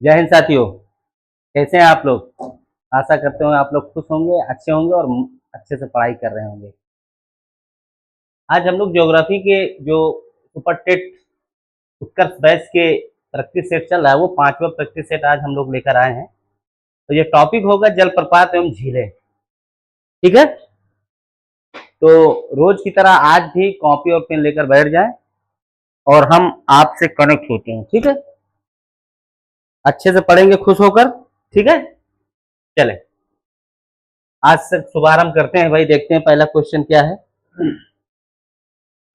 जय हिंद साथियों। कैसे हैं आप लोग? आशा करते हो आप लोग खुश होंगे, अच्छे होंगे और अच्छे से पढ़ाई कर रहे होंगे। आज हम लोग ज्योग्राफी के जो सुपर टेट उत्कर्ष बैच के प्रैक्टिस सेट चल रहा है, वो 5वां प्रैक्टिस सेट आज हम लोग लेकर आए हैं। तो ये टॉपिक होगा जलप्रपात एवं झीलें। ठीक है, तो रोज की तरह आज भी कॉपी और पेन लेकर बैठ जाएं और हम आपसे कनेक्ट होते हैं। ठीक है, अच्छे से पढ़ेंगे खुश होकर। ठीक है, चले आज से शुभारंभ करते हैं। भाई देखते हैं पहला क्वेश्चन क्या है।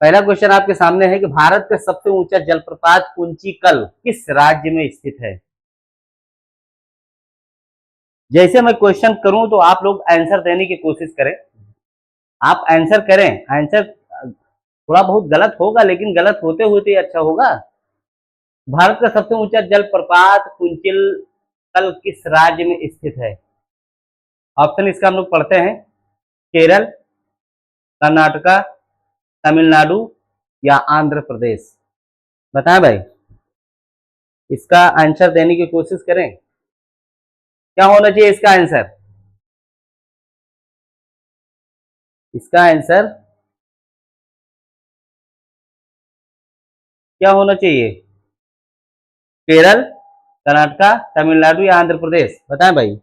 पहला क्वेश्चन आपके सामने है कि भारत का सबसे ऊंचा जलप्रपात कुंचिकल किस राज्य में स्थित है? जैसे मैं क्वेश्चन करूं तो आप लोग आंसर देने की कोशिश करें। आप आंसर करें, आंसर थोड़ा बहुत गलत होगा लेकिन गलत होते होते ही अच्छा होगा। भारत का सबसे ऊंचा जलप्रपात कुंचिल कल किस राज्य में स्थित है? ऑप्शन इसका हम लोग पढ़ते हैं। केरल, कर्नाटका, तमिलनाडु या आंध्र प्रदेश। बताएं भाई, इसका आंसर देने की कोशिश करें। क्या होना चाहिए इसका आंसर? इसका आंसर क्या होना चाहिए? केरल, कर्नाटका, तमिलनाडु या आंध्र प्रदेश? बताएं भाई।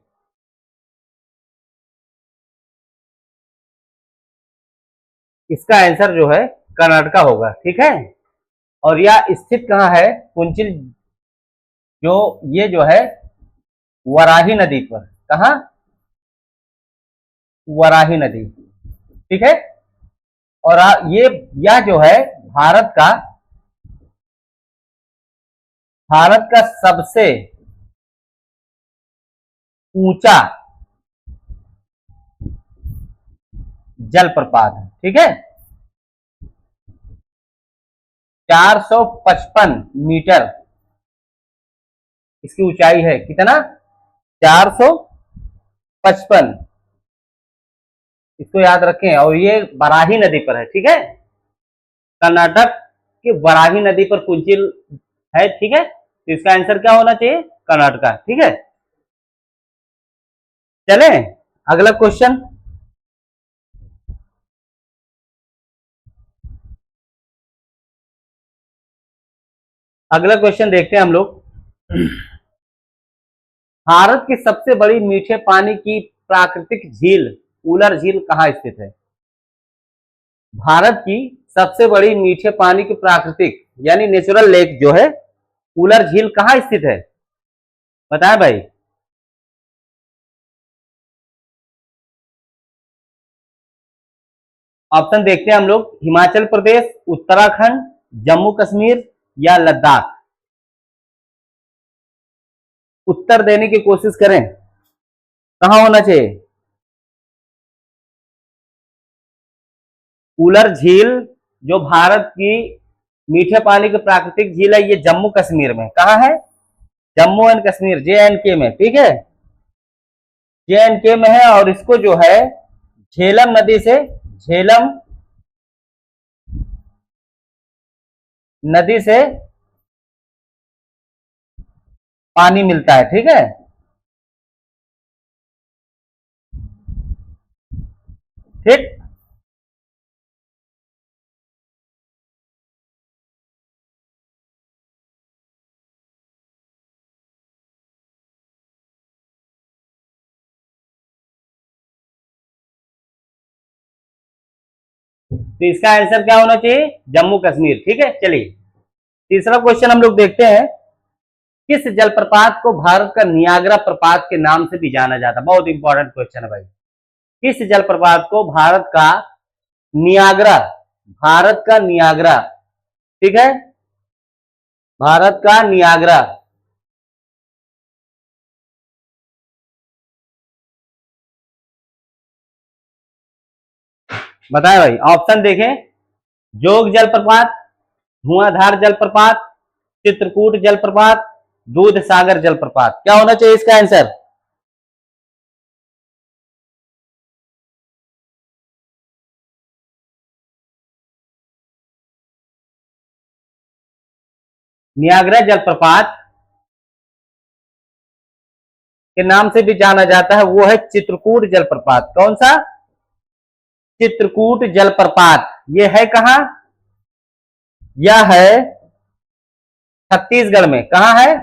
इसका आंसर जो है कर्नाटका होगा। ठीक है, और यह स्थित कहाँ है? कुंचिल जो ये जो है वराही नदी पर। कहाँ? वराही नदी। ठीक है, और ये यह जो है भारत का भारत का सबसे ऊंचा जलप्रपात है। ठीक है, 455 मीटर इसकी ऊंचाई है। कितना? 455। इसको याद रखें, और ये बराही नदी पर है। ठीक है, कर्नाटक की बराही नदी पर कुंचिल है। ठीक है, तो इसका आंसर क्या होना चाहिए? कर्नाटका। ठीक है, चले अगला क्वेश्चन। अगला क्वेश्चन देखते हैं हम लोग। भारत की सबसे बड़ी मीठे पानी की प्राकृतिक झील उलर झील कहाँ स्थित है? भारत की सबसे बड़ी मीठे पानी की प्राकृतिक यानी नेचुरल लेक जो है उलर झील कहाँ स्थित है? बताएं भाई। ऑप्शन देखते हैं हम लोग। हिमाचल प्रदेश, उत्तराखंड, जम्मू कश्मीर या लद्दाख। उत्तर देने की कोशिश करें, कहां होना चाहिए? उलर झील जो भारत की मीठे पानी की प्राकृतिक झील है, ये जम्मू कश्मीर में। कहा है? जम्मू एंड कश्मीर, JNK में। ठीक है, JNK में है, और इसको जो है झेलम नदी से झेलम नदी से पानी मिलता है। ठीक है, ठीक। तो इसका आंसर क्या होना चाहिए? जम्मू कश्मीर। ठीक है, चलिए तीसरा क्वेश्चन हम लोग देखते हैं। किस जलप्रपात को भारत का नियाग्रा प्रपात के नाम से भी जाना जाता है? बहुत इंपॉर्टेंट क्वेश्चन है भाई। किस जलप्रपात को नियाग्रा भारत का नियाग्रा, ठीक है, भारत का नियाग्रा। बताएं भाई, ऑप्शन देखें। जोग जलप्रपात, धुआंधार जलप्रपात, चित्रकूट जलप्रपात, दूध सागर जलप्रपात। क्या होना चाहिए इसका आंसर? नियाग्रा जलप्रपात के नाम से भी जाना जाता है, वो है चित्रकूट जलप्रपात। कौन सा? चित्रकूट जलप्रपात। ये है कहां? यह है छत्तीसगढ़ में। कहां है?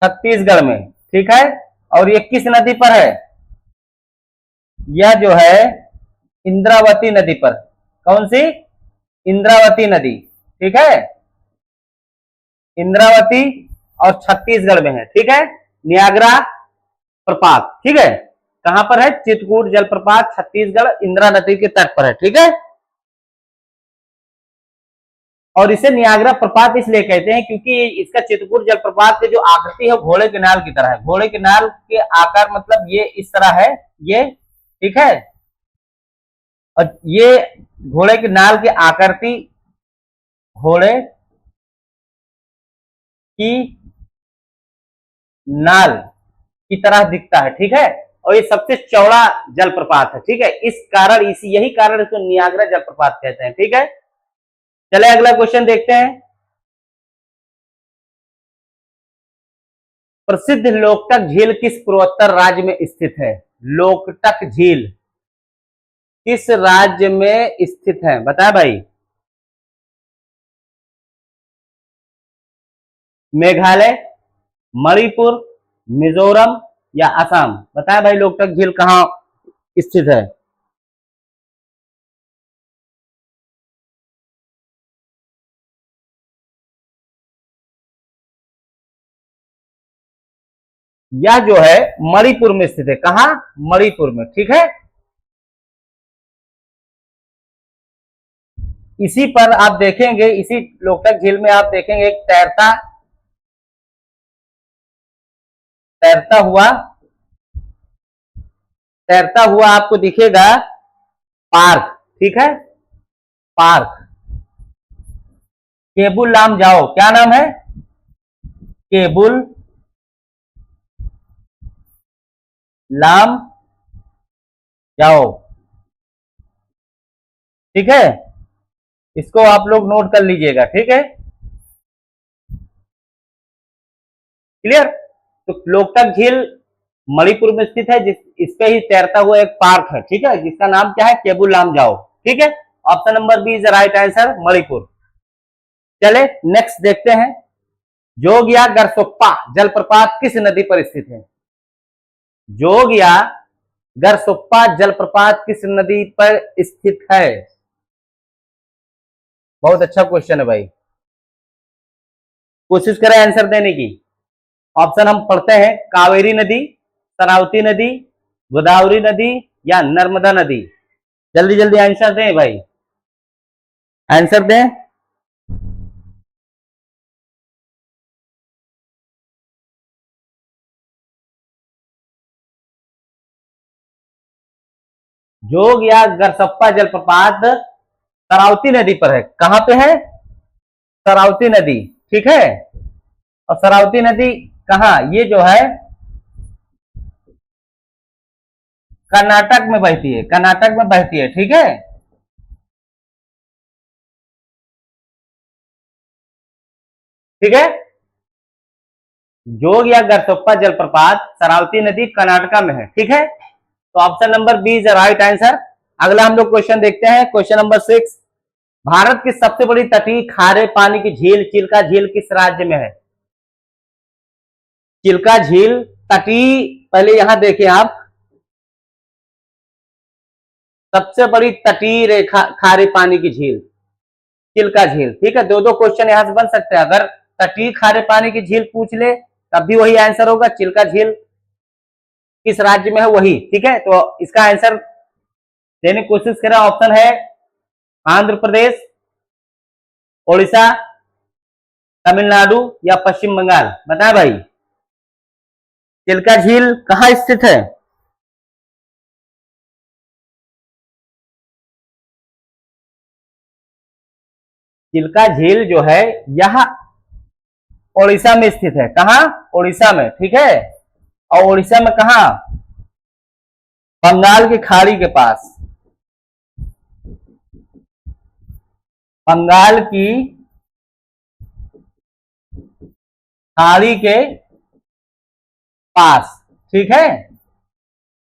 छत्तीसगढ़ में, ठीक है। और ये किस नदी पर है? यह जो है इंद्रावती नदी पर। कौन सी? इंद्रावती नदी, ठीक है। इंद्रावती और छत्तीसगढ़ में है, ठीक है। नियाग्रा प्रपात, ठीक है। कहां पर है? चित्रकूट जलप्रपात, छत्तीसगढ़, इंदिरा नदी के तट पर है, ठीक है। और इसे नियाग्रा प्रपात इसलिए कहते हैं क्योंकि इसका चित्रकूट जलप्रपात की जो आकृति है घोड़े के नाल की तरह है। घोड़े के नाल के आकार मतलब ये इस तरह है, ये, ठीक है। और ये घोड़े के नाल की आकृति घोड़े की नाल की तरह दिखता है, ठीक है। और ये सबसे चौड़ा जलप्रपात है, ठीक है। इस कारण यही कारण इसको नियाग्रा जलप्रपात कहते हैं, ठीक है। चले अगला क्वेश्चन देखते हैं। प्रसिद्ध लोकटक झील किस पूर्वोत्तर राज्य में स्थित है? लोकटक झील किस राज्य में स्थित है? बताए भाई। मेघालय, मणिपुर, मिजोरम या असम? बताए भाई, लोकटक झील कहां स्थित है? यह जो है मणिपुर में स्थित है। कहां? मणिपुर में, ठीक है। इसी पर आप देखेंगे, इसी लोकटक झील में आप देखेंगे एक तैरता तैरता हुआ तैरता हुआ आपको दिखेगा पार्क, ठीक है। पार्क केबुल लाम जाओ। क्या नाम है? केबुल लाम जाओ, ठीक है। इसको आप लोग नोट कर लीजिएगा, ठीक है। क्लियर? तो लोकटक झील मणिपुर में स्थित है, जिस इस पे ही तैरता हुआ एक पार्क है, ठीक है, जिसका नाम क्या है? केबुल लाम जाओ, ठीक है। Option number B is the right answer, Manipur. चले नेक्स्ट देखते हैं। जोग या गरसोप्पा जलप्रपात किस नदी पर स्थित है? जोग या गरसोप्पा जलप्रपात किस नदी पर स्थित है? बहुत अच्छा क्वेश्चन है भाई, कोशिश करें आंसर देने की। ऑप्शन हम पढ़ते हैं। कावेरी नदी, शरावती नदी, गोदावरी नदी या नर्मदा नदी? जल्दी जल्दी आंसर दें भाई, आंसर दें। जोग या गरसप्पा जलप्रपात शरावती नदी पर है। कहां पे है? शरावती नदी, ठीक है। और शरावती नदी कहां? ये जो है कर्नाटक में बहती है, कर्नाटक में बहती है, ठीक है। ठीक है। जोग या गरसोप्पा जलप्रपात शरावती नदी कर्नाटका में है, ठीक है। तो option number B is right answer. अगला हम लोग क्वेश्चन देखते हैं, क्वेश्चन नंबर 6। भारत की सबसे बड़ी तटीय खारे पानी की झील चिल्का झील किस राज्य में है? चिल्का झील तटीय, पहले यहां देखिए आप, सबसे बड़ी तटीय रेखा खारे पानी की झील चिल्का झील, ठीक है। दो दो क्वेश्चन यहां से बन सकते हैं। अगर तटीय खारे पानी की झील पूछ ले तब भी वही आंसर होगा। चिल्का झील किस राज्य में है, वही, ठीक है। तो इसका आंसर देने की कोशिश करें। ऑप्शन है आंध्र प्रदेश, ओडिशा, तमिलनाडु या पश्चिम बंगाल? बताए भाई, चिल्का झील कहां स्थित है? चिल्का झील जो है यह ओडिशा में स्थित है। कहां? ओडिशा में, ठीक है। और ओडिशा में कहां? बंगाल की खाड़ी के पास। बंगाल की खाड़ी के पास, ठीक है।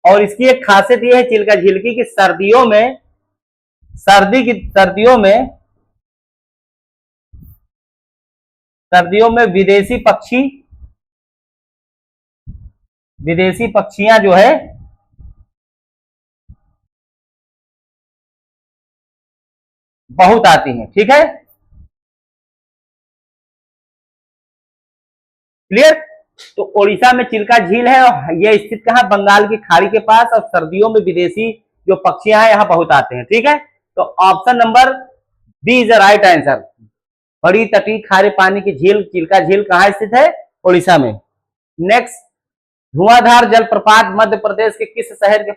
और इसकी एक खासियत यह है चिल्का झील की कि सर्दियों में विदेशी पक्षियां जो है बहुत आती हैं, ठीक है, क्लियर। तो उड़ीसा में चिल्का झील है और यह स्थित कहां, बंगाल की खाड़ी के पास, और सर्दियों में विदेशी जो पक्षियां हैं यहां बहुत आते हैं, ठीक है। तो option number B is the right answer. बड़ी तटीय खारे पानी की झील चिल्का झील कहां स्थित है, उड़ीसा में। नेक्स्ट, धुआंधार जलप्रपात मध्य प्रदेश के किस शहर के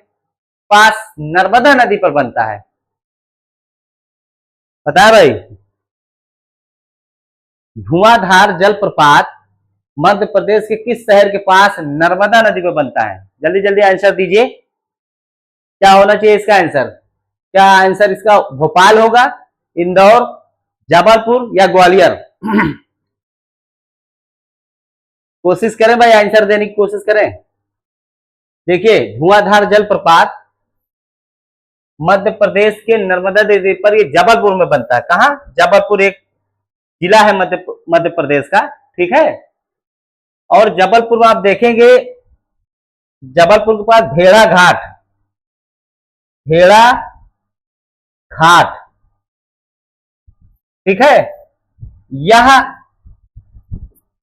पास नर्मदा नदी पर बनता है, पता है भाई। धुआंधार जलप्रपात मध्य प्रदेश के किस शहर के पास नर्मदा नदी पर बनता है, जल्दी जल्दी आंसर दीजिए। क्या होना चाहिए इसका आंसर, क्या आंसर इसका भोपाल होगा, इंदौर, जबलपुर या ग्वालियर? कोशिश करें भाई, आंसर देने की कोशिश करें। देखिए, धुआंधार जलप्रपात मध्य प्रदेश के नर्मदा नदी पर, ये जबलपुर में बनता है। कहां, जबलपुर एक जिला है मध्य प्रदेश का, ठीक है। और जबलपुर में आप देखेंगे, जबलपुर के पास भेड़ा घाट, ठीक है। यह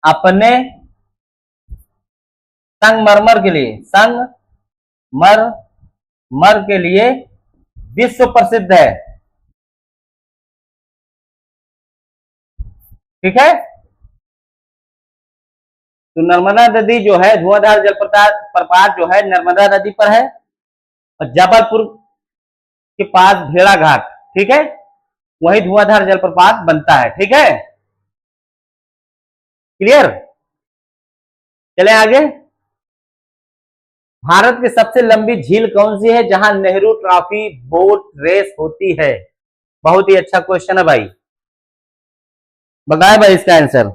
अपने संगमरमर के लिए विश्व प्रसिद्ध है, ठीक है। तो नर्मदा नदी जो है, धुआंधार जलप्रपात जो है नर्मदा नदी पर है, और जबलपुर के पास भेड़ाघाट, ठीक है, वही धुआंधार जलप्रपात बनता है, ठीक है, क्लियर। चले आगे। भारत की सबसे लंबी झील कौन सी है जहां नेहरू ट्रॉफी बोट रेस होती है? बहुत ही अच्छा क्वेश्चन है भाई, बताए भाई इसका आंसर।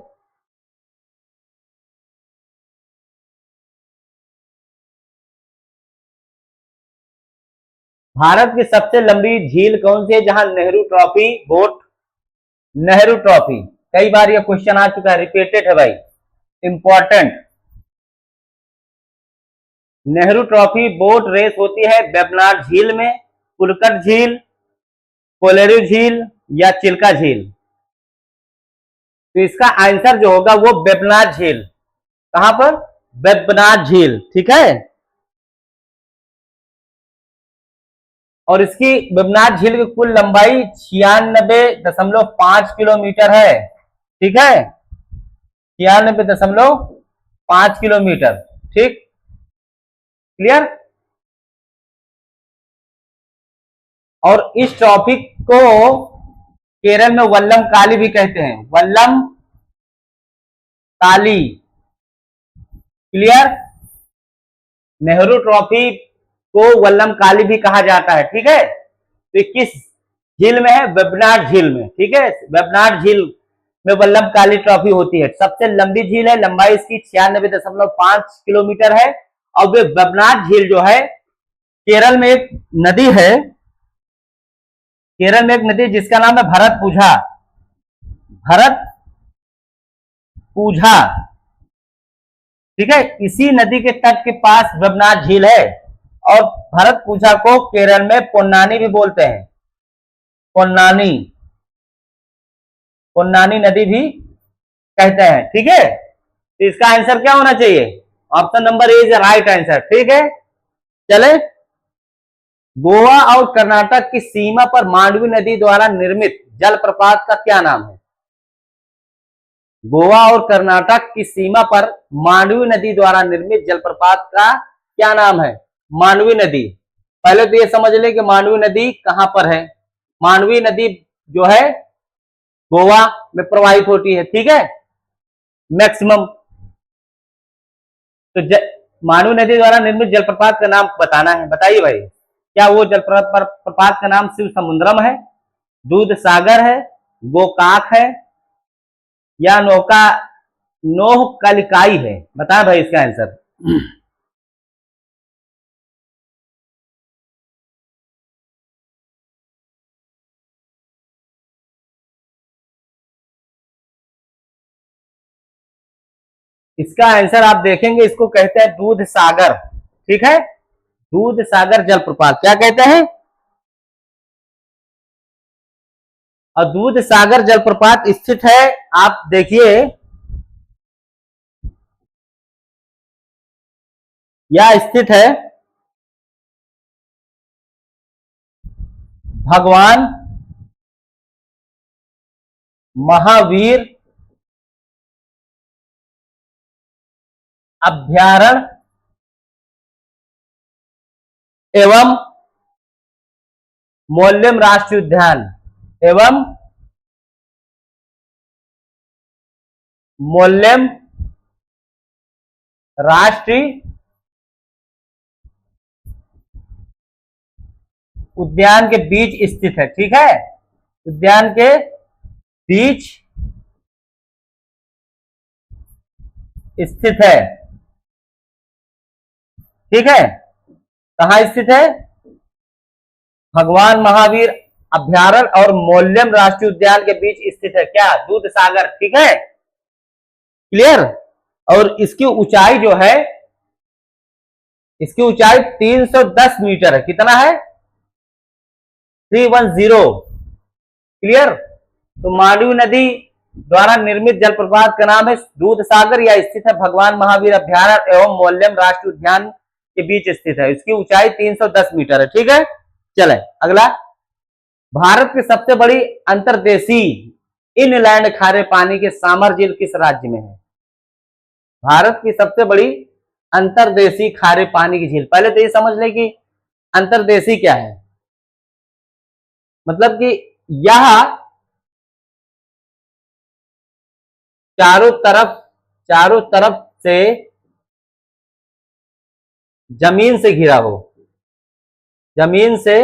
भारत की सबसे लंबी झील कौन सी है जहां नेहरू ट्रॉफी, कई बार यह क्वेश्चन आ चुका है, रिपीटेड है भाई, important. Nehru trophy boat race होती है वेबनाड झील में, पुलकट झील, कोलेरू झील या चिल्का झील? तो इसका आंसर जो होगा वो वेबनाड झील। कहां पर, वेबनाड झील, ठीक है। और इसकी वेबनाड झील की कुल लंबाई 96.5 किलोमीटर है, ठीक है, 96.5 किलोमीटर, ठीक, क्लियर। और इस ट्रॉफी को केरल में वल्लम काली भी कहते हैं, वल्लम काली, क्लियर। नेहरू ट्रॉफी को वल्लम काली भी कहा जाता है, ठीक है। तो किस झील में है, वेबनाड झील में, ठीक है। वेबनाड झील में वल्लम काली ट्रॉफी होती है, सबसे लंबी झील है, लंबाई इसकी 96.5 किलोमीटर है। और वे वेबनाड झील जो है, केरल में एक नदी है, केरल में एक नदी जिसका नाम है भरतपुझा, ठीक है। इसी नदी के तट के पास वेबनाड झील है, और भरतपुझा को केरल में पोन्नानी भी बोलते हैं, पोन्नानी नदी भी कहते हैं, ठीक है। तो इसका आंसर क्या होना चाहिए, option number A is right answer, ठीक है। चले, गोवा और कर्नाटक की सीमा पर मांडवी नदी द्वारा निर्मित जलप्रपात का क्या नाम है? गोवा और कर्नाटक की सीमा पर मांडवी नदी द्वारा निर्मित जलप्रपात का क्या नाम है? मांडवी नदी। पहले तो ये समझ ले कि मांडवी नदी कहां पर है। मांडवी नदी जो है गोवा में प्रवाहित होती है, ठीक है, मैक्सिमम। तो मांडवी नदी द्वारा निर्मित जलप्रपात का नाम बताना है, बताइए भाई। क्या वो जलप्रपात का नाम शिव समुद्रम है, दूध सागर है, गोकाक है, या नोह कलिकाई है? बताएं भाई इसका आंसर। इसका आंसर आप देखेंगे, इसको कहते हैं दूध सागर। ठीक है, दूध सागर जलप्रपात क्या कहते हैं? और दूध सागर जलप्रपात स्थित है, आप देखिए, यह स्थित है भगवान महावीर अभ्यारण्य एवं मोल्यम राष्ट्रीय उद्यान एवं मोल्यम राष्ट्रीय उद्यान के बीच स्थित है। ठीक है, उद्यान के बीच स्थित है। ठीक है, कहां स्थित है? भगवान महावीर अभ्यारण्य और मोल्यम राष्ट्रीय उद्यान के बीच स्थित है। क्या? दूध सागर। ठीक है, क्लियर। और इसकी ऊंचाई जो है, इसकी ऊंचाई 310 मीटर है। कितना है? 310। क्लियर। तो मांडवी नदी द्वारा निर्मित जलप्रपात का नाम है दूध सागर। यह स्थित है भगवान महावीर अभ्यारण्य एवं मोल्यम राष्ट्रीय उद्यान के बीच स्थित है। इसकी ऊंचाई 310 मीटर है। ठीक है, चले अगला। भारत की सबसे बड़ी अंतर्देशीय इनलैंड खारे पानी के सामर झील किस राज्य में है? भारत की सबसे बड़ी अंतर्देशीय खारे पानी की झील। पहले तो ये समझ लें कि अंतर्देशीय क्या है। मतलब कि यह चारों तरफ से जमीन से घिरा हो, जमीन से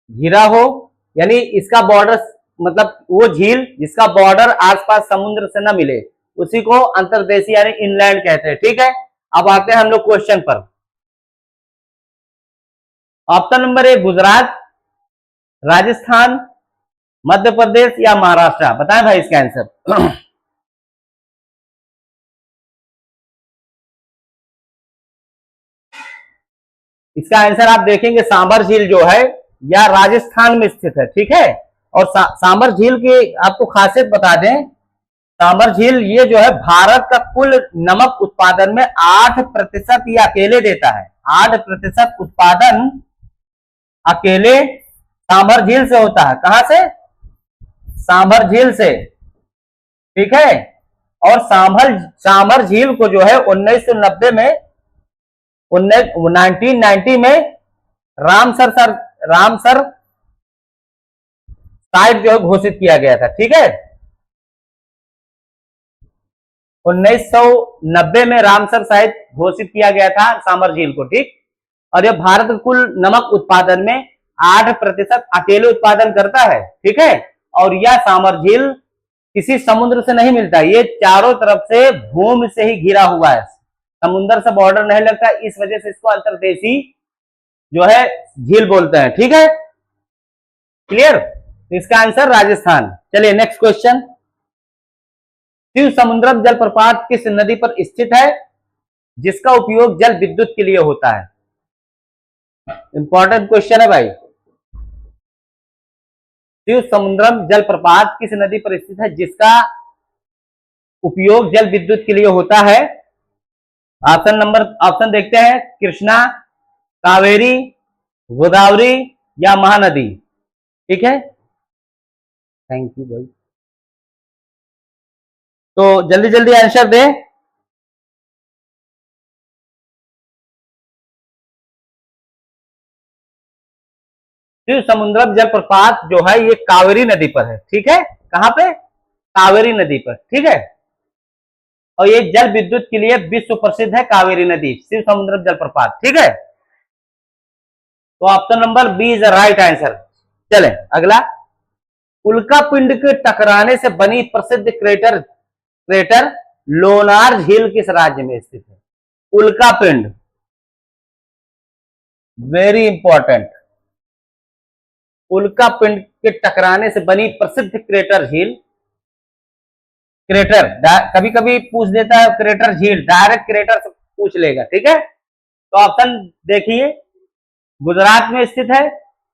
घिरा हो, यानी इसका बॉर्डर, मतलब वो झील जिसका बॉर्डर आसपास समुद्र से न मिले, उसी को अंतर्देशीय यानी इनलैंड कहते हैं। ठीक है, अब आते हैं हम लोग क्वेश्चन पर। ऑप्शन नंबर 1 गुजरात, राजस्थान, मध्य प्रदेश या महाराष्ट्र। बताएं भाई इसका आंसर। इसका आंसर आप देखेंगे, सांबर झील जो है यह राजस्थान में स्थित है। ठीक है, और सांबर झील की आपको खासियत बता दें, सांबर झील ये जो है भारत का कुल नमक उत्पादन में 8% ये अकेले देता है। 8% उत्पादन अकेले सांबर झील से होता है। कहां से? सांभर झील से। ठीक है, और सांभर झील को जो है 1990 में 1990 में रामसर साइट जो है घोषित किया गया था। ठीक है, 1990 में रामसर साइट घोषित किया गया था सांभर झील को। ठीक, और यह भारत के कुल नमक उत्पादन में 8% अकेले उत्पादन करता है। ठीक है, और यह सांभर झील किसी समुद्र से नहीं मिलता, ये चारों तरफ से भूमि से ही घिरा हुआ है, समुद्र से बॉर्डर नहीं लगता, इस वजह से इसको अंतर्देशीय जो है झील बोलते हैं। ठीक है, क्लियर। इसका आंसर राजस्थान। चलिए नेक्स्ट क्वेश्चन। शिव समुद्रम जलप्रपात किस नदी पर स्थित है जिसका उपयोग जल विद्युत के लिए होता है? इंपॉर्टेंट क्वेश्चन है भाई। शिव समुद्रम जलप्रपात किस नदी पर स्थित है जिसका उपयोग जल विद्युत के लिए होता है? ऑप्शन देखते हैं, कृष्णा, कावेरी, गोदावरी या महानदी। ठीक है, थैंक यू भाई। तो जल्दी जल्दी आंसर दें। शिव समुद्रम जलप्रपात जो है ये कावेरी नदी पर है। ठीक है, कहां पे? कावेरी नदी पर। ठीक है, और ये जल विद्युत के लिए विश्व प्रसिद्ध है कावेरी नदी, शिव समुद्रम जलप्रपात। ठीक है, तो option number B is the right answer. चले अगला। उल्का पिंड के टकराने से बनी प्रसिद्ध क्रेटर लोनार झील किस राज्य में स्थित है? उल्कापिंड, वेरी इंपॉर्टेंट। उल्कापिंड के टकराने से बनी प्रसिद्ध क्रेटर झील, क्रेटर कभी कभी पूछ देता है क्रेटर झील, डायरेक्ट क्रेटर से पूछ लेगा, ठीक है। तो ऑप्शन देखिए, गुजरात में स्थित है,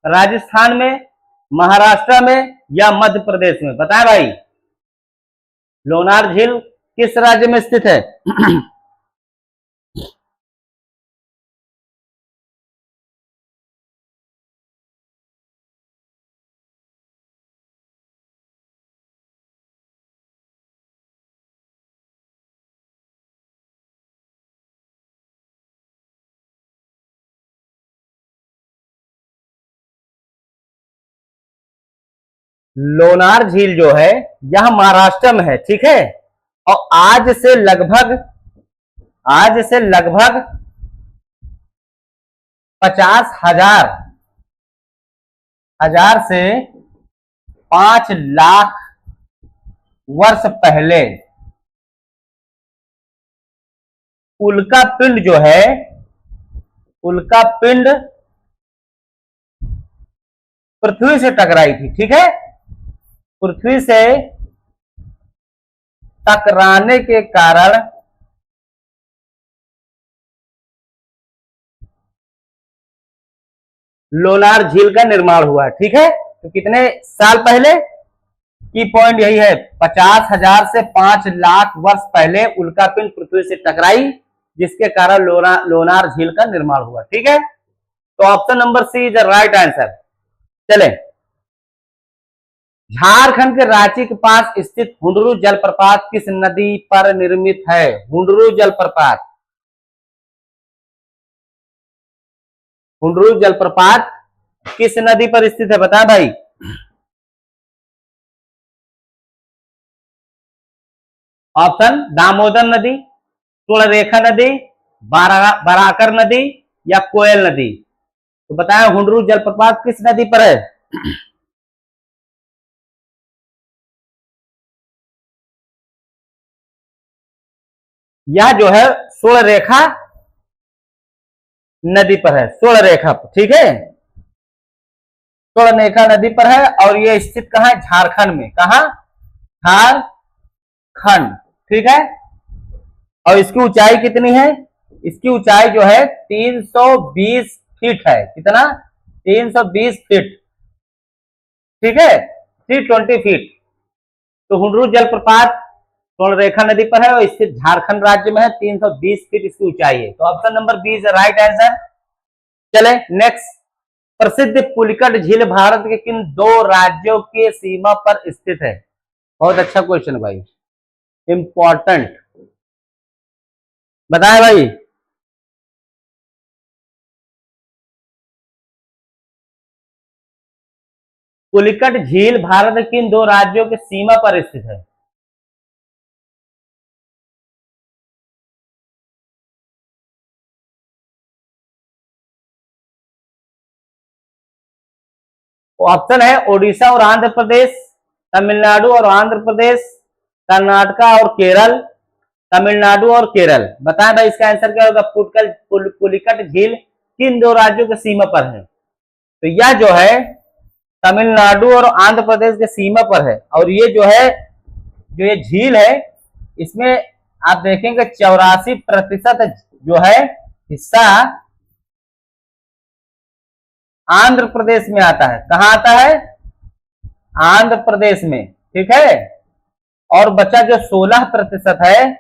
राजस्थान में, महाराष्ट्र में या मध्य प्रदेश में? बताएं भाई, लोनार झील किस राज्य में स्थित है? लोनार झील जो है यह महाराष्ट्र में है, ठीक है। और आज से लगभग 50,000 से 5 लाख वर्ष पहले उल्कापिंड जो है, उल्कापिंड पृथ्वी से टकराई थी, ठीक है। पृथ्वी से टकराने के कारण लोनार झील का निर्माण हुआ है, ठीक है। तो कितने साल पहले? की पॉइंट यही है, 50,000 से 5 लाख वर्ष पहले उल्कापिंड पृथ्वी से टकराई, जिसके कारण लोनार झील का निर्माण हुआ, ठीक है। तो option number C is the right answer. चले, झारखंड के रांची के पास स्थित हुंडरू जलप्रपात किस नदी पर निर्मित है? हुंडरू जलप्रपात, हुंडरू जलप्रपात किस नदी पर स्थित है? बताएं भाई। ऑप्शन, दामोदर नदी, सुवर्णरेखा नदी, बराकर नदी या कोयल नदी? तो बताएं हुंडरू जलप्रपात किस नदी पर है? यह जो है सुवर्णरेखा नदी पर है, सुवर्णरेखा पर, ठीक है। सुवर्णरेखा नदी पर है और यह स्थित कहां है? झारखंड में। कहां? झारखंड, ठीक है। और इसकी ऊंचाई कितनी है? इसकी ऊंचाई जो है 320 फीट है। कितना? 320 फीट, ठीक है, 320 फीट। तो हुंडरू जलप्रपात स्वर्णरेखा नदी पर है और स्थित झारखंड राज्य में है, 320 फीट इसकी ऊंचाई है। तो option number B is right answer. चले नेक्स्ट, प्रसिद्ध पुलिकट झील भारत के किन 2 राज्यों के सीमा पर स्थित है? बहुत अच्छा क्वेश्चन भाई, इंपॉर्टेंट, बताए भाई। पुलिकट झील भारत के किन 2 राज्यों के सीमा पर स्थित है? ऑप्शन है ओडिशा और आंध्र प्रदेश, तमिलनाडु और आंध्र प्रदेश, कर्नाटका और केरल, तमिलनाडु और केरल। बताएं भाई इसका आंसर क्या होगा? पुलिकट झील किन 2 राज्यों के सीमा पर है? तो यह जो है तमिलनाडु और आंध्र प्रदेश के सीमा पर है। और ये जो है, जो ये झील है, इसमें आप देखेंगे 84% जो है हिस्सा आंध्र प्रदेश में आता है। कहां आता है? आंध्र प्रदेश में, ठीक है। और बचा जो 16% है,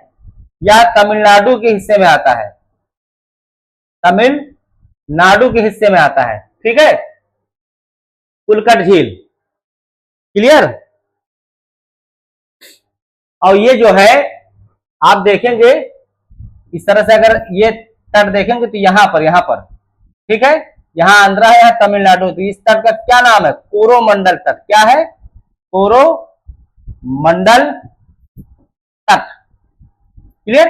यह तमिलनाडु के हिस्से में आता है, तमिलनाडु के हिस्से में आता है, ठीक है। पुलिकट झील, क्लियर। और ये जो है आप देखेंगे इस तरह से, अगर ये तट देखेंगे तो यहां पर, ठीक है, यहां आंध्रा है, यहां तमिलनाडु। तो इस तट का क्या नाम है? कोरोमंडल तट। क्या है? कोरोमंडल तट, क्लियर।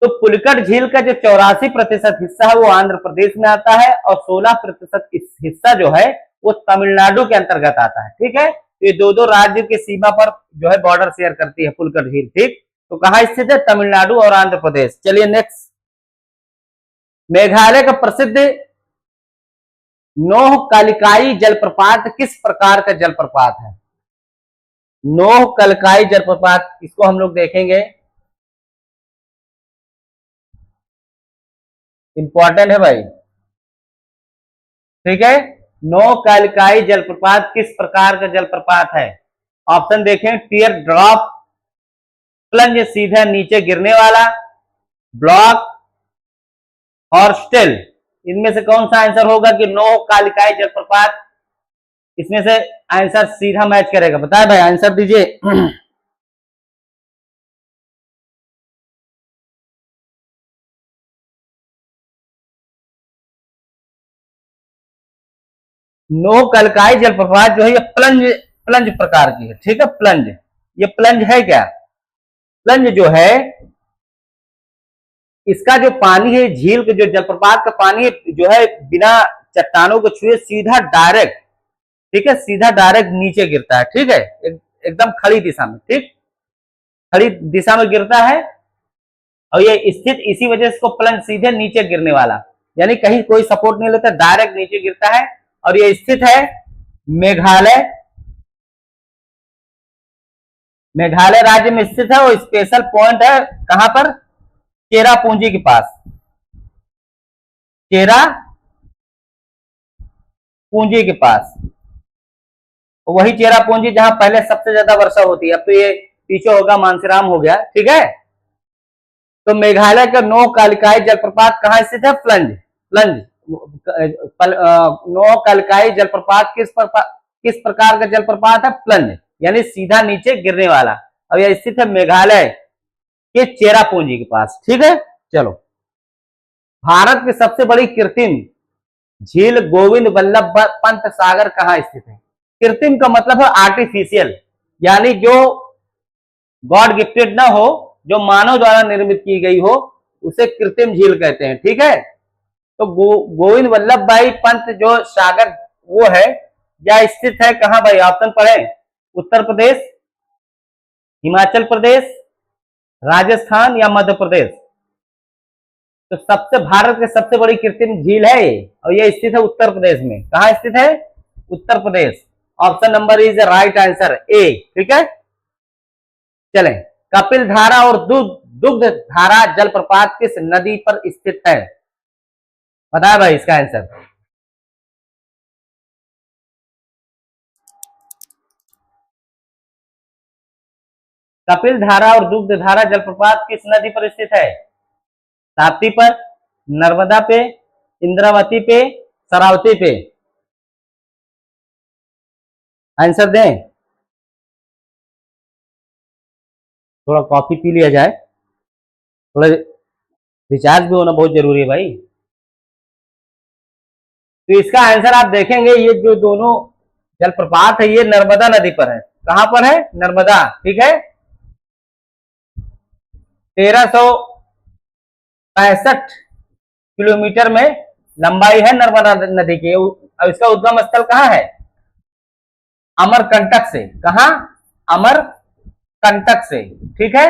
तो पुलिकट झील का जो 84% हिस्सा है वो आंध्र प्रदेश में आता है और 16% हिस्सा जो है वो तमिलनाडु के अंतर्गत आता है, ठीक है। तो ये दो दो राज्य की सीमा पर जो है बॉर्डर शेयर करती है पुलकट झील। ठीक, तो कहाँ स्थित है? तमिलनाडु और आंध्र प्रदेश। चलिए नेक्स्ट, मेघालय का प्रसिद्ध नोह कालिकाई जलप्रपात किस प्रकार का जलप्रपात है? नोह कालिकाई जलप्रपात, इसको हम लोग देखेंगे, इंपॉर्टेंट है भाई। ठीक है, नोह कालिकाई जलप्रपात किस प्रकार का जलप्रपात है? ऑप्शन देखें, टीयर ड्रॉप, प्लंज सीधा नीचे गिरने वाला, ब्लॉक और स्टिल। इनमें से कौन सा आंसर होगा कि नोह कालिकाई जलप्रपात? इसमें से आंसर सीधा मैच करेगा, बताए भाई, आंसर दीजिए। नोह कालिकाई जलप्रपात जो है ये प्लंज प्लंज प्रकार की है। ठीक है, प्लंज, ये प्लंज है क्या? प्लंज जो है, इसका जो पानी है, झील के जो जलप्रपात का पानी जो है बिना चट्टानों को छुए सीधा डायरेक्ट, ठीक है, सीधा डायरेक्ट नीचे गिरता है। ठीक है, एकदम खड़ी दिशा में, ठीक, खड़ी दिशा में गिरता है और ये स्थित इसी वजह से इसको प्लंज, सीधे नीचे गिरने वाला, यानी कहीं कोई सपोर्ट नहीं लेता, डायरेक्ट नीचे गिरता है। और ये स्थित है मेघालय, मेघालय राज्य में स्थित है और स्पेशल पॉइंट है कहां पर? चेरापूंजी के पास, चेरापूंजी के पास, वही चेरापूंजी जहां पहले सबसे ज्यादा वर्षा होती है। अब तो ये पीछे होगा, मानसीराम हो गया। ठीक है, तो मेघालय का नोह कालिकाई जलप्रपात कहां स्थित है? प्लंज, प्लंज, नोह कालिकाई जलप्रपात किस प्रकार का जलप्रपात है? प्लंज, यानी सीधा नीचे गिरने वाला। और यह स्थित है मेघालय के चेरापूंजी के पास। ठीक है, चलो, भारत की सबसे बड़ी कृत्रिम झील गोविंद वल्लभ पंत सागर कहां स्थित है? कृत्रिम का मतलब है आर्टिफिशियल, यानी जो गॉड गिफ्टेड ना हो, जो मानव द्वारा निर्मित की गई हो, उसे कृत्रिम झील कहते हैं। ठीक है, तो गोविंद वल्लभ भाई पंत जो सागर वो है, या स्थित है कहां भाई? ऑप्शन पढ़े, उत्तर प्रदेश, हिमाचल प्रदेश, राजस्थान या मध्य प्रदेश। तो सबसे भारत की सबसे बड़ी कृत्रिम झील है और यह स्थित है उत्तर प्रदेश में। कहां स्थित है? Uttar Pradesh. Option number is right answer, A. ठीक है, चलें, कपिल धारा और दुग्ध धारा जलप्रपात किस नदी पर स्थित है? बताया भाई इसका आंसर। कपिल धारा और दुग्ध धारा जलप्रपात किस नदी पर स्थित है? ताप्ती पर, नर्मदा पे, इंद्रावती पे, शरावती पे? आंसर दें, थोड़ा कॉफी पी लिया जाए, थोड़ा रिचार्ज भी होना बहुत जरूरी है भाई। तो इसका आंसर आप देखेंगे, ये जो दोनों जलप्रपात है ये नर्मदा नदी पर है। कहां पर है? नर्मदा। ठीक है, 1365 किलोमीटर में लंबाई है नर्मदा नदी की। अब इसका उद्गम स्थल कहां है? अमरकंटक से। कहां? अमरकंटक से। ठीक है,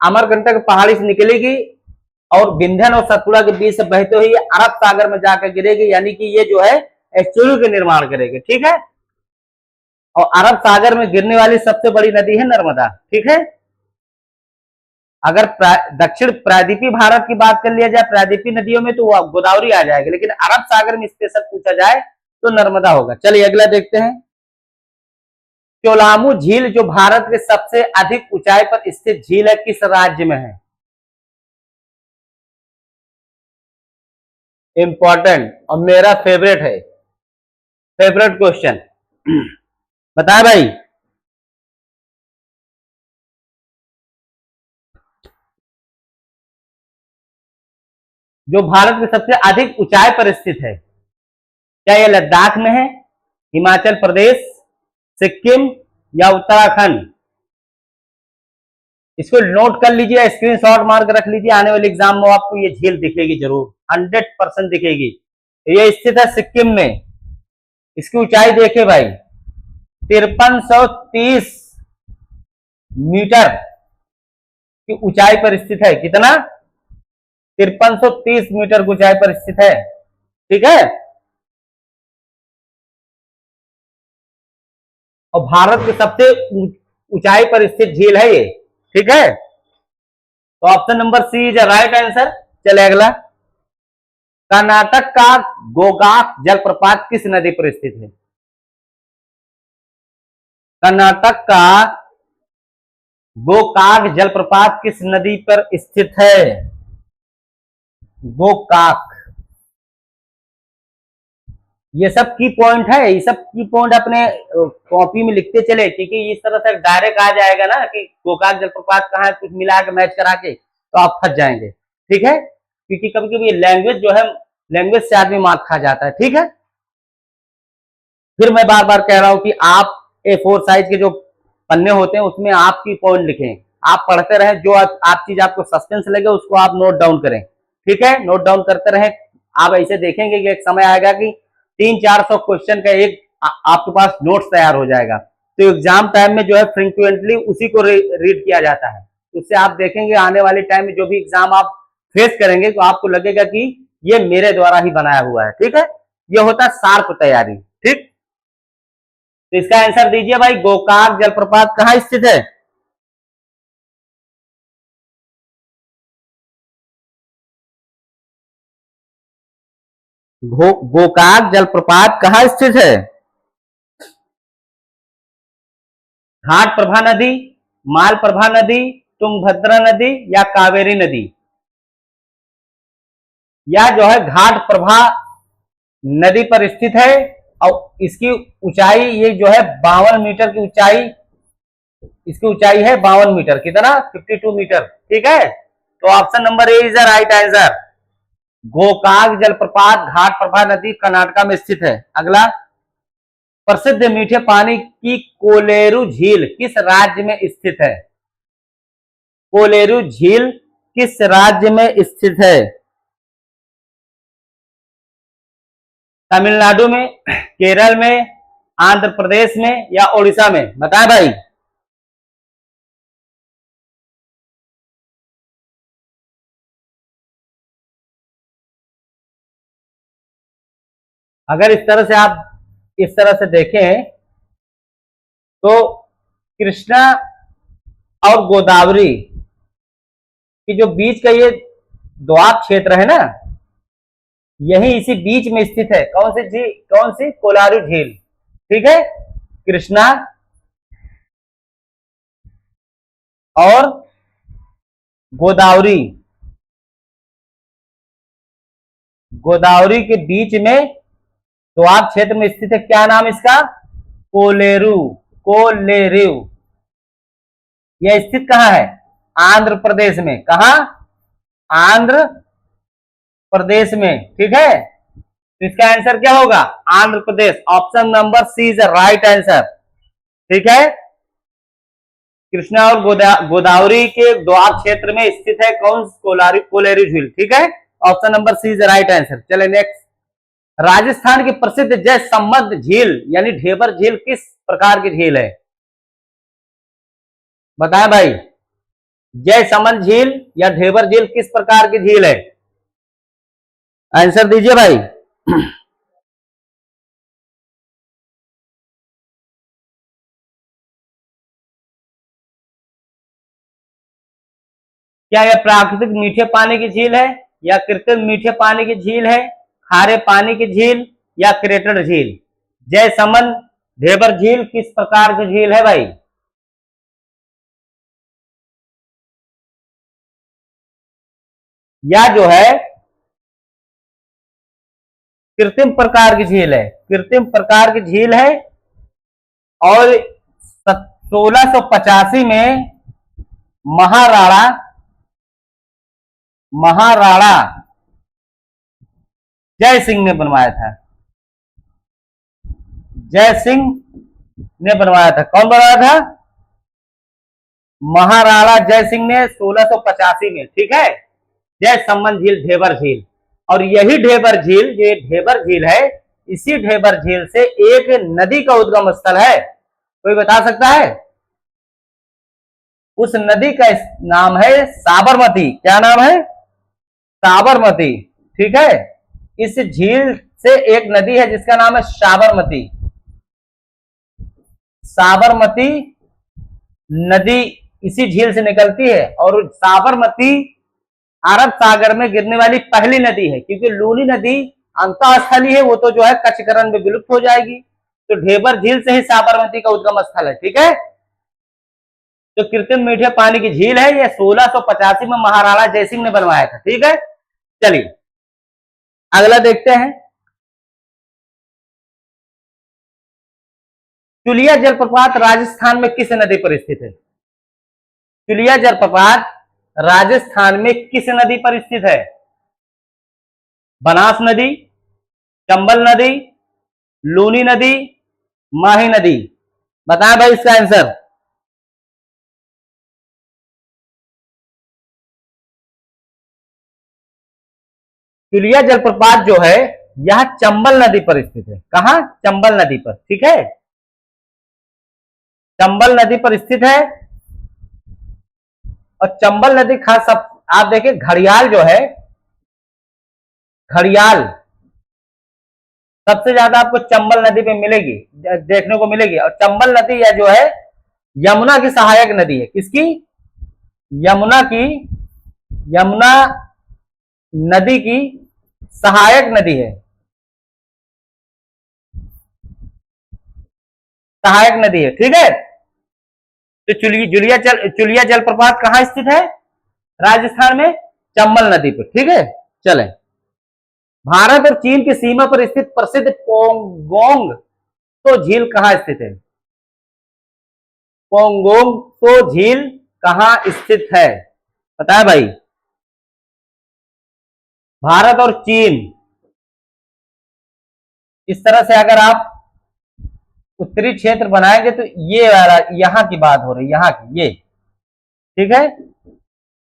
अमरकंटक पहाड़ी से निकलेगी और विंध्यन और सतपुड़ा के बीच से बहते हुए अरब सागर में जाकर गिरेगी, यानी कि ये जो है एस्चुरी का निर्माण करेगी। ठीक है, और अरब सागर में गिरने वाली सबसे बड़ी नदी है नर्मदा। ठीक है, अगर दक्षिण प्रायद्वीपीय भारत की बात कर लिया जाए प्रायद्वीपीय नदियों में, तो वो गोदावरी आ जाएगी, लेकिन अरब सागर में स्पेशल पूछा जाए तो नर्मदा होगा। चलिए अगला देखते हैं, कोलामू झील जो भारत के सबसे अधिक ऊंचाई पर स्थित झील है, किस राज्य में है? इंपॉर्टेंट और मेरा फेवरेट है, फेवरेट क्वेश्चन। बताए भाई, जो भारत के सबसे अधिक ऊंचाई पर स्थित है, क्या यह लद्दाख में है, हिमाचल प्रदेश, सिक्किम या उत्तराखंड? इसको नोट कर लीजिए, स्क्रीनशॉट मार कर रख लीजिए, आने वाले एग्जाम में आपको ये झील दिखेगी जरूर, 100% दिखेगी। ये स्थित है सिक्किम में। इसकी ऊंचाई देखे भाई, 5330 मीटर की ऊंचाई पर स्थित है। कितना? 5330 मीटर की ऊंचाई पर स्थित है। ठीक है। और भारत की सबसे ऊंचाई पर स्थित झील है ये। ठीक है। तो option number C is right answer. चले अगला। कर्नाटक का गोकाक जलप्रपात किस नदी पर स्थित है? कर्नाटक का गोकाक जलप्रपात किस नदी पर स्थित है? गोकाक। ये सब की पॉइंट है, ये सब की पॉइंट अपने कॉपी में लिखते चले, क्योंकि इस तरह से डायरेक्ट आ जाएगा ना कि गोकाक जलप्रपात कहाँ है, कुछ मिला के मैच करा के, तो आप फंस जाएंगे। ठीक है। क्योंकि कभी कभी लैंग्वेज जो है, लैंग्वेज से आदमी मार्क खा जाता है। ठीक है। फिर मैं बार बार कह रहा हूं कि आप A4 साइज के जो पन्ने होते हैं उसमें आपकी पॉइंट लिखें, आप पढ़ते रहें, जो आप चीज आपको सस्पेंस लगे उसको आप नोट डाउन करें। ठीक है। नोट डाउन करते रहें। आप ऐसे देखेंगे कि एक समय आएगा कि 300-400 क्वेश्चन का एक आपके पास नोट्स तैयार हो जाएगा। तो एग्जाम टाइम में जो है फ्रिक्वेंटली उसी को रीड किया जाता है। उससे आप देखेंगे आने वाले टाइम में जो भी एग्जाम आप फेस करेंगे तो आपको लगेगा कि ये मेरे द्वारा ही बनाया हुआ है। ठीक है। ये होता है शार्प तैयारी। ठीक। तो इसका आंसर दीजिए भाई, गोकाक जलप्रपात कहां स्थित है? गोकाक जलप्रपात कहां स्थित है? घाट प्रभा नदी, मालप्रभा नदी, तुंगभद्रा नदी या कावेरी नदी? या जो है घाट प्रभा नदी पर स्थित है और इसकी ऊंचाई ये जो है 52 मीटर की ऊंचाई, इसकी ऊंचाई है 52 मीटर। कितना? 52 मीटर। ठीक है। तो option number A is the right answer. Gokak जलप्रपात घाट प्रभा नदी कर्नाटक में स्थित है। अगला। प्रसिद्ध मीठे पानी की कोलेरू झील किस राज्य में स्थित है? कोलेरू झील किस राज्य में स्थित है? तमिलनाडु में, केरल में, आंध्र प्रदेश में या उड़ीसा में? बताएं भाई। अगर इस तरह से आप इस तरह से देखें तो कृष्णा और गोदावरी की जो बीच का ये द्वाब क्षेत्र है ना, यही इसी बीच में स्थित है। कौन सी झील? कौन सी? कोलारू झील। ठीक है। कृष्णा और गोदावरी, गोदावरी के बीच में द्वाब क्षेत्र में स्थित है। क्या नाम इसका? कोलेरू। कोलेरू। यह स्थित कहां है? आंध्र प्रदेश में। कहा? आंध्र प्रदेश में। ठीक है। तो इसका आंसर क्या होगा? Andhra Pradesh. Option number C is right answer. ठीक है। कृष्णा और गोदावरी के द्वाब क्षेत्र में स्थित है कौन? कोलेरू झील। ठीक है। Option number C is right answer. चले नेक्स्ट। राजस्थान की प्रसिद्ध जयसमंद झील यानी ढेबर झील किस प्रकार की झील है? बताएं भाई। जयसमंद झील या ढेबर झील किस प्रकार की झील है? आंसर दीजिए भाई। क्या यह प्राकृतिक मीठे पानी की झील है या कृत्रिम मीठे पानी की झील है, खारे पानी की झील या क्रेटर झील? जयसमंद ढेबर झील किस प्रकार की झील है भाई? या जो है कृत्रिम प्रकार की झील है, कृत्रिम प्रकार की झील है। और 1685 में महाराणा महाराणा जय सिंह ने बनवाया था। जय सिंह ने बनवाया था। कौन बनवाया था? महाराणा जय सिंह ने 1685 में। ठीक है। जय संबंध झील, ढेबर झील। और यही ढेबर झील, ये ढेबर झील है, इसी ढेबर झील से एक नदी का उद्गम स्थल है कोई बता सकता है? उस नदी का नाम है साबरमती। क्या नाम है? साबरमती। ठीक है, इस झील से एक नदी है जिसका नाम है साबरमती। साबरमती नदी इसी झील से निकलती है, और साबरमती अरब सागर में गिरने वाली पहली नदी है, क्योंकि लूनी नदी अंतःस्थली है, वो तो जो है कच्छकरण में विलुप्त हो जाएगी। तो ढेबर झील से ही साबरमती का उद्गम स्थल है। ठीक है, तो कृत्रिम मीठे पानी की झील है, ये 1685 में महाराणा जयसिंह ने बनवाया था। ठीक है, चलिए अगला देखते हैं। चुलिया जलप्रपात राजस्थान में किस नदी पर स्थित है? चुलिया जलप्रपात राजस्थान में किस नदी पर स्थित है? बनास नदी, चंबल नदी, लूनी नदी, माही नदी। बताएं भाई इसका आंसर। चुलिया जलप्रपात जो है यह चंबल नदी पर स्थित है। कहां? चंबल नदी पर। ठीक है, चंबल नदी पर स्थित है। और चंबल नदी खास सब आप देखिए, घड़ियाल जो है, घड़ियाल सबसे ज्यादा आपको चंबल नदी पे मिलेगी, देखने को मिलेगी। और चंबल नदी यह जो है यमुना की सहायक नदी है। किसकी? यमुना की, यमुना नदी की सहायक नदी है, सहायक नदी है। ठीक है, तो चुलिया जलप्रपात कहां स्थित है? राजस्थान में चंबल नदी पर। ठीक है, चले। भारत और चीन की सीमा पर स्थित प्रसिद्ध पोंगोंग तो झील कहां स्थित है? पोंगोंग तो झील कहां स्थित है? बताए भाई। भारत और चीन, इस तरह से अगर आप उत्तरी क्षेत्र बनाएंगे तो ये वाला यहां की बात हो रही है, यहां की ये। ठीक है,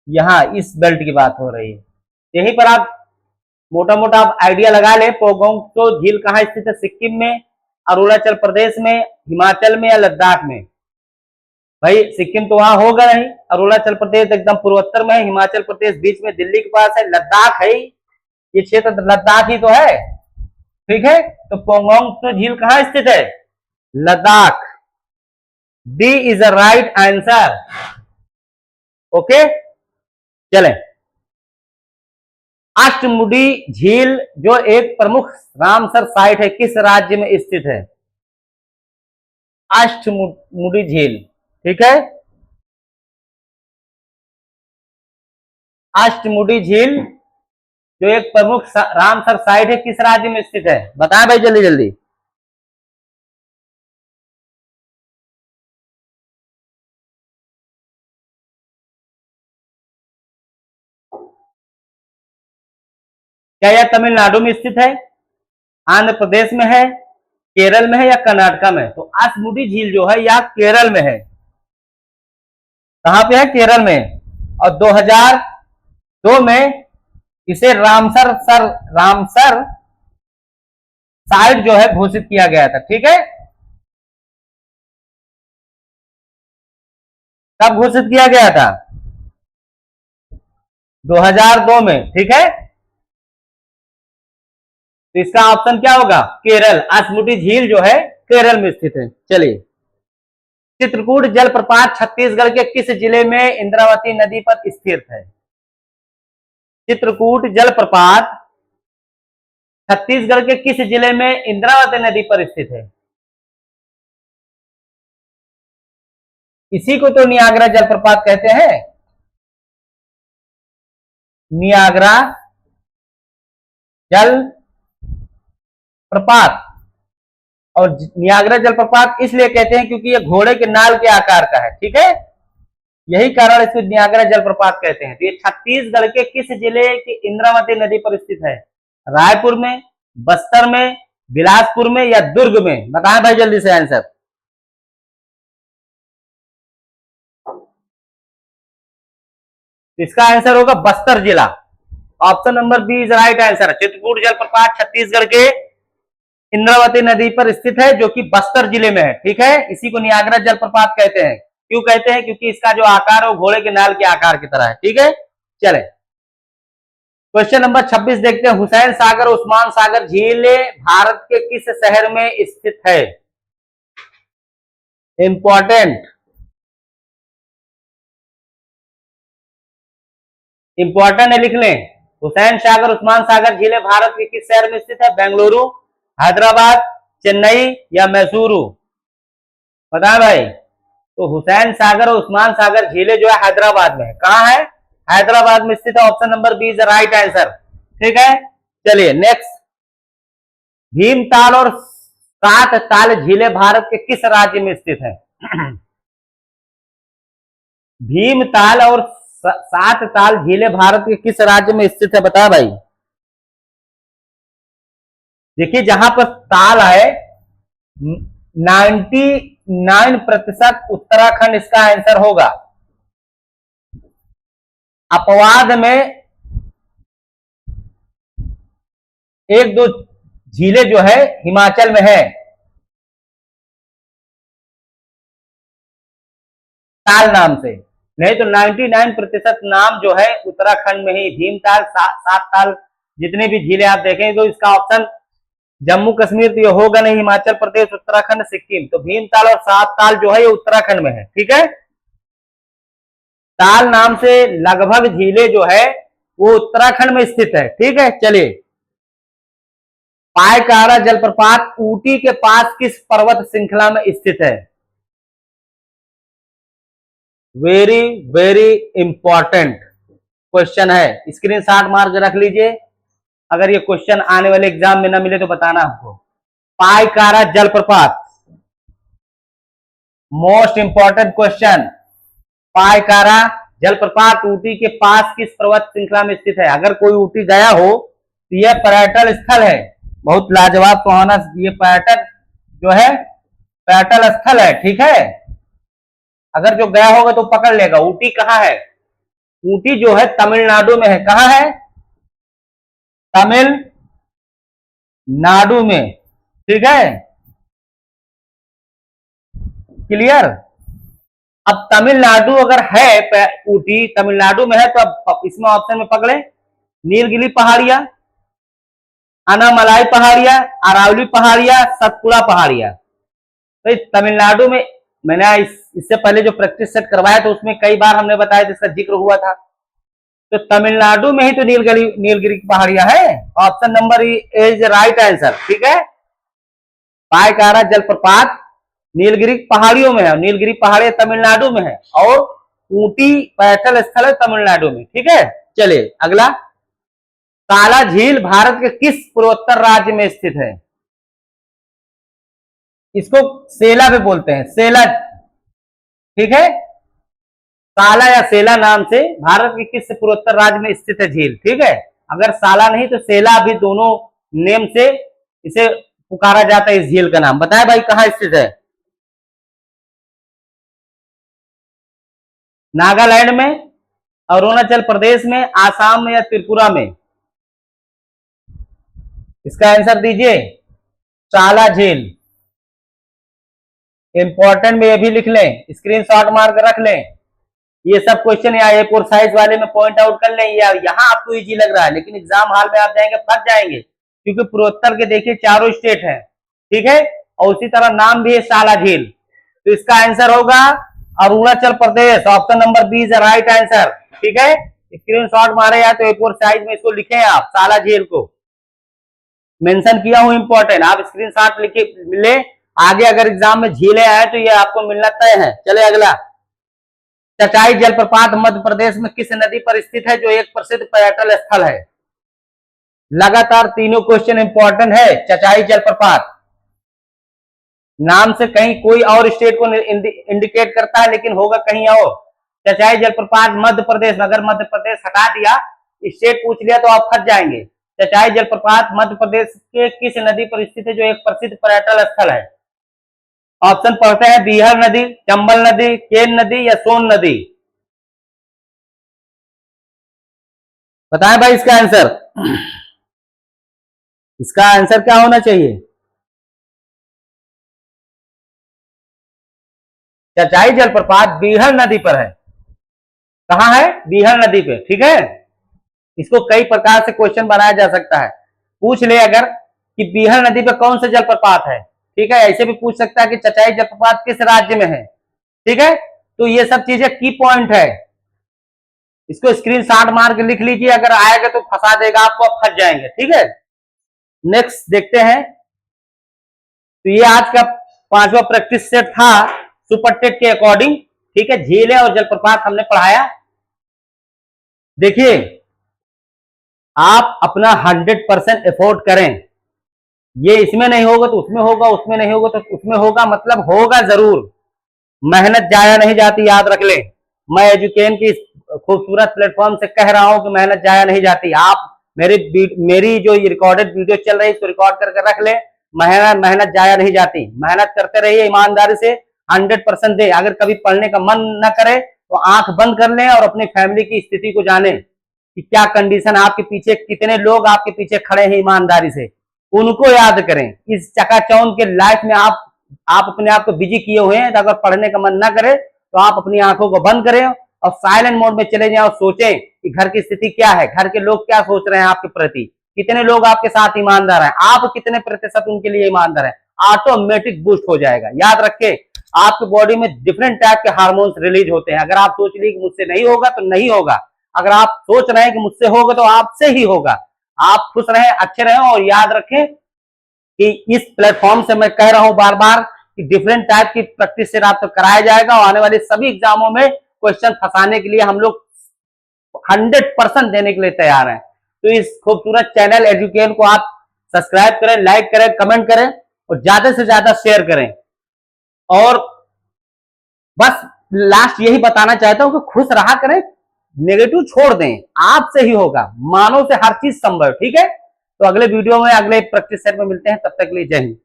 यहां इस बेल्ट की बात हो रही है। यहीं पर आप मोटा मोटा आप आइडिया लगा ले। पोगोंग तो झील कहां स्थित है? सिक्किम में, अरुणाचल प्रदेश में, हिमाचल में या लद्दाख में? भाई सिक्किम तो वहां होगा नहीं, अरुणाचल प्रदेश एकदम पूर्वोत्तर में है, हिमाचल प्रदेश बीच में दिल्ली के पास है, लद्दाख है, ये क्षेत्र लद्दाख ही तो है। ठीक है, तो पोंगोंग तो झील कहां स्थित है? Ladakh. D is the right answer. Okay, चलें। अष्टमुडी झील जो एक प्रमुख रामसर साइट है किस राज्य में स्थित है? अष्टमुडी झील। ठीक है, अष्टमुडी झील जो एक प्रमुख रामसर साइट है किस राज्य में स्थित है? बताएं भाई जल्दी जल्दी। क्या यह तमिलनाडु में स्थित है, आंध्र प्रदेश में है, केरल में है या कर्नाटका में? तो अष्टमुडी झील जो है यह केरल में है। कहां पे है? केरल में। और 2002 में इसे रामसर साइट जो है घोषित किया गया था। ठीक है, कब घोषित किया गया था? 2002 में। ठीक है, तो इसका ऑप्शन क्या होगा? केरल। अष्टमुडी झील जो है केरल में स्थित है। चलिए, चित्रकूट जलप्रपात छत्तीसगढ़ के किस जिले में इंद्रावती नदी पर स्थित है? चित्रकूट जलप्रपात छत्तीसगढ़ के किस जिले में इंद्रावती नदी पर स्थित है? इसी को तो नियाग्रा जलप्रपात कहते हैं, नियाग्रा जल प्रपात। और नियाग्रा जलप्रपात इसलिए कहते हैं क्योंकि यह घोड़े के नाल के आकार का है। ठीक है, यही कारण इसको नियाग्रा जलप्रपात कहते हैं। तो ये छत्तीसगढ़ के किस जिले की इंद्रावती नदी पर स्थित है? रायपुर में, बस्तर में, बिलासपुर में या दुर्ग में? बताएं भाई जल्दी से आंसर। इसका आंसर होगा बस्तर जिला। Option number B is right answer. Chitrakoot जलप्रपात छत्तीसगढ़ के इंद्रावती नदी पर स्थित है, जो कि बस्तर जिले में है। ठीक है, इसी को नियाग्रा जलप्रपात कहते हैं। क्यों कहते हैं? क्योंकि इसका जो आकार है वो घोड़े के नाल के आकार की तरह है। ठीक है, चले क्वेश्चन नंबर 26 देखते हैं। हुसैन सागर उस्मान सागर झीलें भारत के किस शहर में स्थित है? इंपॉर्टेंट इंपॉर्टेंट है, लिख लें। हुसैन सागर उस्मान सागर झीलें भारत के किस शहर में स्थित है? बेंगलुरु, हैदराबाद, चेन्नई या मैसूरू? पता है भाई? तो हुसैन सागर और उस्मान सागर झीलें जो है हैदराबाद में है। कहां है? हैदराबाद में स्थित है। Option number B is the right answer. ठीक है, चलिए नेक्स्ट। भीमताल और सात ताल झीलें भारत के किस राज्य में स्थित है? भीमताल और सात ताल झीलें भारत के किस राज्य में स्थित है? बता भाई। देखिए, जहां पर ताल है 99% उत्तराखंड इसका आंसर होगा। अपवाद में एक दो झीलें जो है हिमाचल में है ताल नाम से, नहीं तो 99% नाम जो है उत्तराखंड में ही। भीमताल, सात ताल, जितने भी झीलें आप देखेंगे तो इसका ऑप्शन जम्मू कश्मीर तो ये होगा नहीं, हिमाचल प्रदेश, उत्तराखंड, सिक्किम। तो भीमताल और सात ताल जो है ये उत्तराखंड में है। ठीक है, ताल नाम से लगभग झीलें जो है वो उत्तराखंड में स्थित है। ठीक है, चलिए। पायकारा जलप्रपात ऊटी के पास किस पर्वत श्रृंखला में स्थित है? वेरी वेरी इंपॉर्टेंट क्वेश्चन है, स्क्रीनशॉट मार के रख लीजिए। अगर ये क्वेश्चन आने वाले एग्जाम में ना मिले तो बताना हमको। पायकारा जलप्रपात, मोस्ट इंपॉर्टेंट क्वेश्चन। पायकारा जलप्रपात ऊटी के पास किस पर्वत श्रृंखला में स्थित है? अगर कोई ऊटी गया हो तो यह पर्यटन स्थल है, बहुत लाजवाब सुहाना ये पर्यटन जो है पर्यटन स्थल है। ठीक है, अगर जो गया होगा तो पकड़ लेगा। ऊटी कहाँ है? ऊटी जो है तमिलनाडु में है। कहाँ है? तमिलनाडु में। ठीक है, क्लियर। अब तमिलनाडु अगर है, ऊटी तमिलनाडु में है, तो अब इसमें ऑप्शन में पकड़े नीलगिरी पहाड़िया, अनामलाई पहाड़िया, अरावली पहाड़िया, सतपुड़ा पहाड़िया। तो तमिलनाडु में मैंने इससे पहले जो प्रैक्टिस सेट करवाया तो उसमें कई बार हमने बताया जिसका जिक्र हुआ था। तो तमिलनाडु में ही तो नीलगिरी की पहाड़ियां है। Option number is right answer. ठीक है, पायकारा जलप्रपात नीलगिरी पहाड़ियों में है, नीलगिरी पहाड़ियां तमिलनाडु में है, और ऊटी पर्यटन स्थल है तमिलनाडु में। ठीक है, चलिए अगला। काला झील भारत के किस पूर्वोत्तर राज्य में स्थित है? इसको सेला भी बोलते हैं, सेला। ठीक है, साला या सेला नाम से भारत के किस पूर्वोत्तर राज्य में स्थित है झील? ठीक है, अगर साला नहीं तो सेला भी, दोनों नेम से इसे पुकारा जाता है इस झील का नाम। बताए भाई कहां स्थित है? नागालैंड में, अरुणाचल प्रदेश में, आसाम में या त्रिपुरा में? इसका आंसर दीजिए। साला झील। इंपॉर्टेंट में ये भी लिख लें, स्क्रीनशॉट मार कर रख लें। ये सब क्वेश्चन या A4 साइज वाले में पॉइंट आउट कर लें। या यहाँ आपको इजी लग रहा है, लेकिन एग्जाम हॉल में आप जाएंगे फंस जाएंगे, क्योंकि पूर्वोत्तर के देखिए चारों स्टेट हैं। ठीक है, और उसी तरह नाम भी है साला झील। तो इसका आंसर होगा Arunachal Pradesh. Option number B is right answer. ठीक है, स्क्रीनशॉट मारे या तो A4 साइज में इसको लिखे आप, साला झील को मेंशन किया हूं, इंपॉर्टेंट। आप स्क्रीनशॉट लिखे ले, आगे अगर एग्जाम में झीलें आए तो ये आपको मिलना तय है। चले अगला। चचाई जलप्रपात मध्य प्रदेश में किस नदी पर स्थित है, जो एक प्रसिद्ध पर्यटन स्थल है? लगातार तीनों क्वेश्चन इंपॉर्टेंट है। चचाई जलप्रपात नाम से कहीं कोई और स्टेट को इंडिकेट करता है, लेकिन होगा कहीं और। चचाई जलप्रपात मध्य प्रदेश में, अगर मध्य प्रदेश हटा दिया, स्टेट पूछ लिया तो आप फंस जाएंगे। चचाई जलप्रपात मध्य प्रदेश के किस नदी पर स्थित है, जो एक प्रसिद्ध पर्यटन स्थल है? ऑप्शन पढ़ते हैं, बीहर नदी, चंबल नदी, केन नदी या सोन नदी? बताएं भाई इसका आंसर। इसका आंसर क्या होना चाहिए? चचाई जलप्रपात बीहड़ नदी पर है। कहाँ है? बीहड़ नदी पे। ठीक है, इसको कई प्रकार से क्वेश्चन बनाया जा सकता है। पूछ ले अगर कि बीहड़ नदी पे कौन सा जलप्रपात है, ठीक है। ऐसे भी पूछ सकता है कि चचाई जलप्रपात किस राज्य में है, ठीक है। तो ये सब चीजें की पॉइंट है, इसको स्क्रीनशॉट मार के लिख लीजिए, अगर आएगा तो फंसा देगा आपको, आप फंस जाएंगे, ठीक है। नेक्स्ट देखते हैं। तो ये आज का 5वां प्रैक्टिस सेट था सुपर टेट के अकॉर्डिंग, ठीक है। झीलें और जलप्रपात हमने पढ़ाया। देखिए, आप अपना 100% एफोर्ट करें। ये इसमें नहीं होगा तो उसमें होगा, उसमें नहीं होगा तो उसमें होगा, मतलब होगा जरूर। मेहनत जाया नहीं जाती, याद रख ले। मैं एजुकेन की खूबसूरत प्लेटफॉर्म से कह रहा हूं कि मेहनत जाया नहीं जाती। आप मेरी जो रिकॉर्डेड वीडियो चल रही है इसको रिकॉर्ड करके रख ले। मेहनत जाया नहीं जाती, मेहनत करते रहिए ईमानदारी से, 100% दे। अगर कभी पढ़ने का मन न करे तो आंख बंद कर लें और अपनी फैमिली की स्थिति को जाने कि क्या कंडीशन, आपके पीछे कितने लोग आपके पीछे खड़े हैं ईमानदारी से, उनको याद करें। इस चकाचौंध के लाइफ में आप अपने आप को बिजी किए हुए हैं, तो अगर पढ़ने का मन ना करे तो आप अपनी आंखों को बंद करें और साइलेंट मोड में चले जाएं और सोचें कि घर की स्थिति क्या है, घर के लोग क्या सोच रहे हैं आपके प्रति, कितने लोग आपके साथ ईमानदार हैं, आप कितने प्रतिशत उनके लिए ईमानदार हैं। ऑटोमेटिक बूस्ट हो जाएगा। याद रखें, आपके बॉडी में डिफरेंट टाइप के हार्मोन्स रिलीज होते हैं। अगर आप सोच ली कि मुझसे नहीं होगा तो नहीं होगा, अगर आप सोच रहे हैं कि मुझसे होगा तो आपसे ही होगा। आप खुश रहें, अच्छे रहें, और याद रखें कि इस प्लेटफॉर्म से मैं कह रहा हूं बार बार कि डिफरेंट टाइप की प्रैक्टिस सेट आपको कराया जाएगा, और आने वाले सभी एग्जामों में क्वेश्चन फंसाने के लिए हम लोग 100% देने के लिए तैयार हैं। तो इस खूबसूरत चैनल एजुकेन को आप सब्सक्राइब करें, लाइक करें, कमेंट करें और ज्यादा से ज्यादा शेयर करें। और बस लास्ट यही बताना चाहता हूं कि खुश रहा करें, नेगेटिव छोड़ दें, आपसे ही होगा। मानव से हर चीज संभव, ठीक है। तो अगले वीडियो में, अगले प्रैक्टिस सेट में मिलते हैं, तब तक के लिए जय हिंद।